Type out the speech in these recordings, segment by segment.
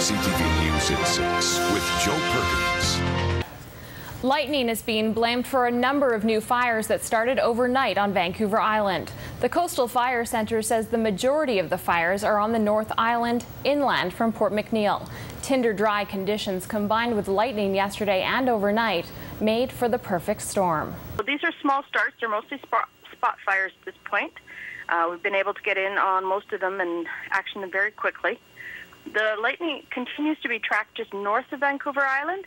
CTV News at 6 with Joe Perkins. Lightning is being blamed for a number of new fires that started overnight on Vancouver Island. The Coastal Fire Centre says the majority of the fires are on the North Island, inland from Port McNeill. Tinder dry conditions combined with lightning yesterday and overnight made for the perfect storm. These are small starts. They're mostly spot fires at this point. We've been able to get in on most of them and action them very quickly. The lightning continues to be tracked just north of Vancouver Island.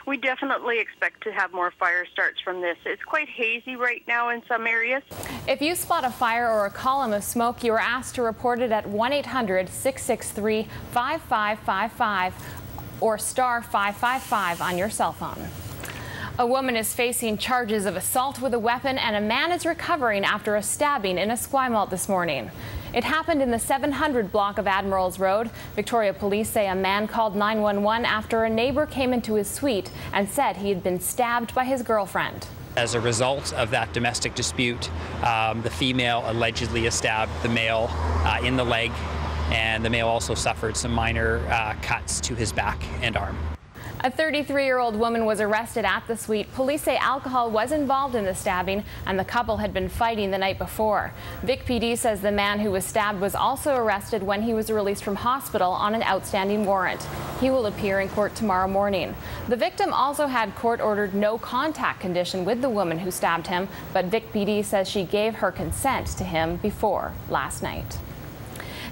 We definitely expect to have more fire starts from this. It's quite hazy right now in some areas. If you spot a fire or a column of smoke, you are asked to report it at 1-800-663-5555 or star 555 on your cell phone. A woman is facing charges of assault with a weapon, and a man is recovering after a stabbing in Esquimalt this morning. It happened in the 700 block of Admirals Road. Victoria Police say a man called 911 after a neighbor came into his suite and said he had been stabbed by his girlfriend. As a result of that domestic dispute, the female allegedly stabbed the male in the leg, and the male also suffered some minor cuts to his back and arm. A 33-year-old woman was arrested at the suite. Police say alcohol was involved in the stabbing and the couple had been fighting the night before. VicPD says the man who was stabbed was also arrested when he was released from hospital on an outstanding warrant. He will appear in court tomorrow morning. The victim also had court-ordered no contact condition with the woman who stabbed him, but VicPD says she gave her consent to him before last night.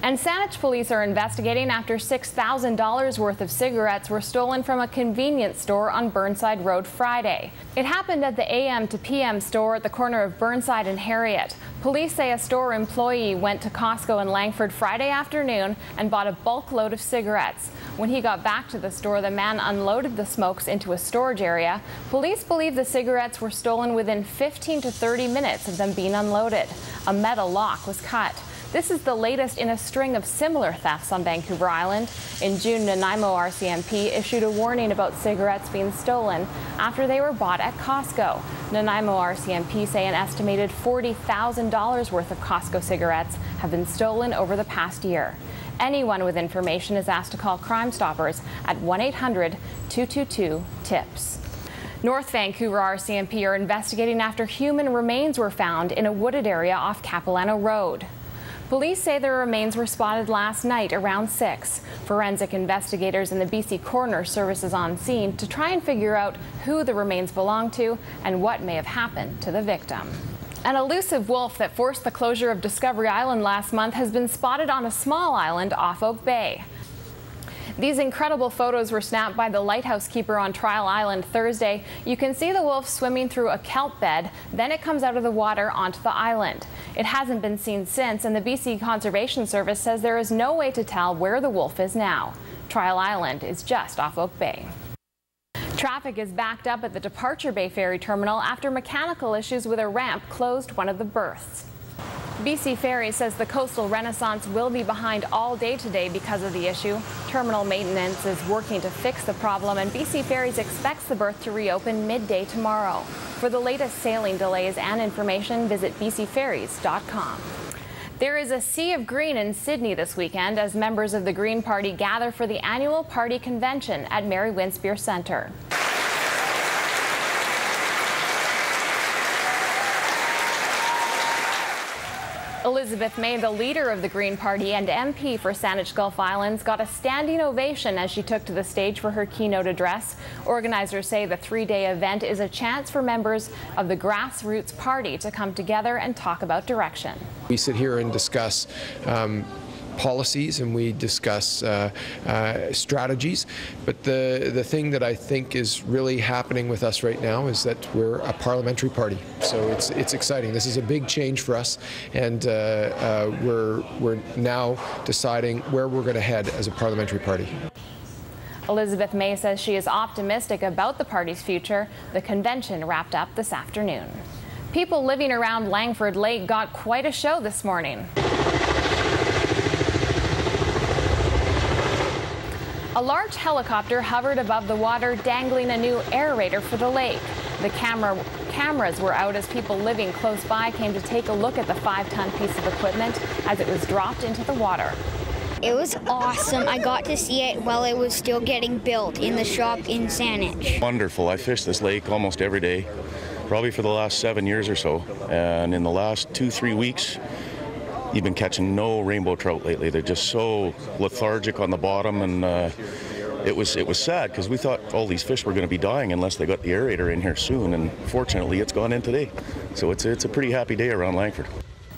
And Saanich Police are investigating after $6,000 worth of cigarettes were stolen from a convenience store on Burnside Road Friday. It happened at the AM to PM store at the corner of Burnside and Harriet. Police say a store employee went to Costco in Langford Friday afternoon and bought a bulk load of cigarettes. When he got back to the store, the man unloaded the smokes into a storage area. Police believe the cigarettes were stolen within 15 to 30 minutes of them being unloaded. A metal lock was cut. This is the latest in a string of similar thefts on Vancouver Island. In June, Nanaimo RCMP issued a warning about cigarettes being stolen after they were bought at Costco. Nanaimo RCMP say an estimated $40,000 worth of Costco cigarettes have been stolen over the past year. Anyone with information is asked to call Crime Stoppers at 1-800-222-TIPS. North Vancouver RCMP are investigating after human remains were found in a wooded area off Capilano Rd. Police say the remains were spotted last night around 6. Forensic investigators in the BC Coroner Service is on scene to try and figure out who the remains belong to and what may have happened to the victim. An elusive wolf that forced the closure of Discovery Island last month has been spotted on a small island off Oak Bay. These incredible photos were snapped by the lighthouse keeper on Trial Island Thursday. You can see the wolf swimming through a kelp bed, then it comes out of the water onto the island. It hasn't been seen since, and the BC Conservation Service says there is no way to tell where the wolf is now. Trial Island is just off Oak Bay. Traffic is backed up at the Departure Bay Ferry Terminal after mechanical issues with a ramp closed one of the berths. BC Ferry says the Coastal Renaissance will be behind all day today because of the issue. Terminal maintenance is working to fix the problem, and BC Ferries expects the berth to reopen midday tomorrow. For the latest sailing delays and information, visit bcferries.com. There is a sea of green in Sidney this weekend as members of the Green Party gather for the annual party convention at Mary Winspear Centre. Elizabeth May, the leader of the Green Party and MP for Saanich Gulf Islands, got a standing ovation as she took to the stage for her keynote address. Organizers say the three-day event is a chance for members of the grassroots party to come together and talk about direction. We sit here and discuss policies, and we discuss strategies, but the thing that I think is really happening with us right now is that we're a parliamentary party, so it's exciting. This is a big change for us, and we're now deciding where we're going to head as a parliamentary party. Elizabeth May says she is optimistic about the party's future. The convention wrapped up this afternoon. People living around Langford Lake got quite a show this morning. A large helicopter hovered above the water, dangling a new aerator for the lake. The cameras were out as people living close by came to take a look at the 5-ton piece of equipment as it was dropped into the water. It was awesome. I got to see it while it was still getting built in the shop in Saanich. Wonderful. I fish this lake almost every day, probably for the last 7 years or so. And in the last 2-3 weeks, you've been catching no rainbow trout lately. They're just so lethargic on the bottom, and it was sad because we thought all these fish were going to be dying unless they got the aerator in here soon, and fortunately it's gone in today. So it's a pretty happy day around Langford.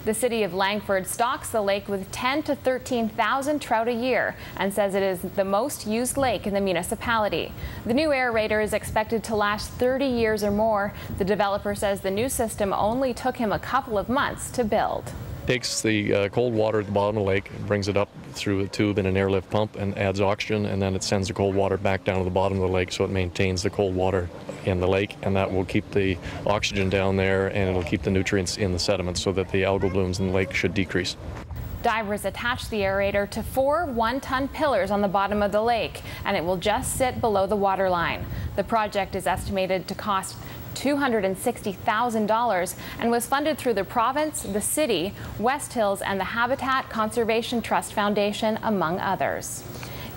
The city of Langford stocks the lake with 10,000 to 13,000 trout a year and says it is the most used lake in the municipality. The new aerator is expected to last 30 years or more. The developer says the new system only took him a couple of months to build. Takes the cold water at the bottom of the lake, brings it up through a tube in an airlift pump and adds oxygen, and then it sends the cold water back down to the bottom of the lake, so it maintains the cold water in the lake, and that will keep the oxygen down there, and it'll keep the nutrients in the sediment so that the algal blooms in the lake should decrease. Divers attach the aerator to 4 one-ton pillars on the bottom of the lake, and it will just sit below the water line. The project is estimated to cost $260,000 and was funded through the province, the city, West Hills, and the Habitat Conservation Trust Foundation, among others.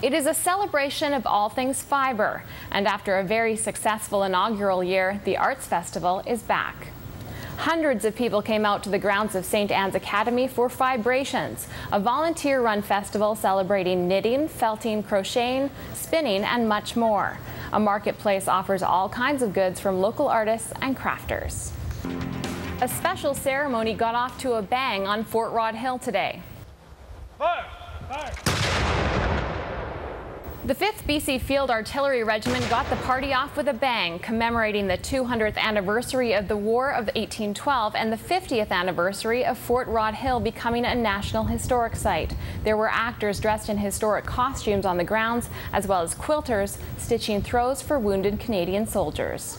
It is a celebration of all things fiber, and after a very successful inaugural year, the Arts Festival is back. Hundreds of people came out to the grounds of St. Anne's Academy for Fibrations, a volunteer-run festival celebrating knitting, felting, crocheting, spinning, and much more. A marketplace offers all kinds of goods from local artists and crafters. A special ceremony got off to a bang on Fort Rod Hill today. Fire! Fire! The 5th BC Field Artillery Regiment got the party off with a bang, commemorating the 200th anniversary of the War of 1812 and the 50th anniversary of Fort Rod Hill becoming a National Historic Site. There were actors dressed in historic costumes on the grounds, as well as quilters stitching throws for wounded Canadian soldiers.